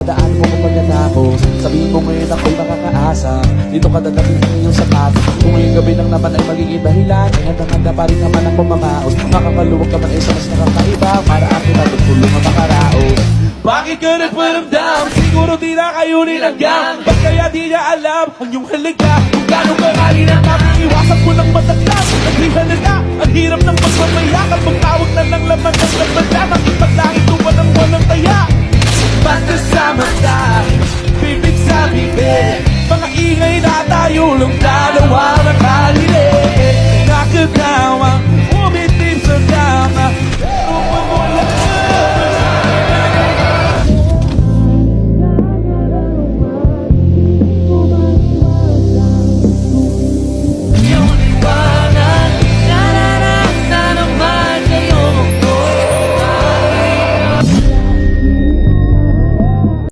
Daan mo kung pagkatapos, sabihin mo ngayon ako'y makakaasa. Dito ka dadating ng iyong sapat. Kung ngayong gabi lang naman ay magiging dahilan, ay handang-handa pa rin naman ako mamaos. Makakaluwag ka man ay sa mas nakakaiba, para akin na tutulong ang makaraos. Bakit ka nagparamdam? Siguro di na kayo nilanggam. Ba't kaya di niya alam ang iyong halaga? Kung gano'ng karali na iwasan ko ng mataglas. Nagrihan na, ang hirap ng pagmamayakap. Magtawag na ng laman ng laban na makipaglangit tuwa ng walang taya. Basta sama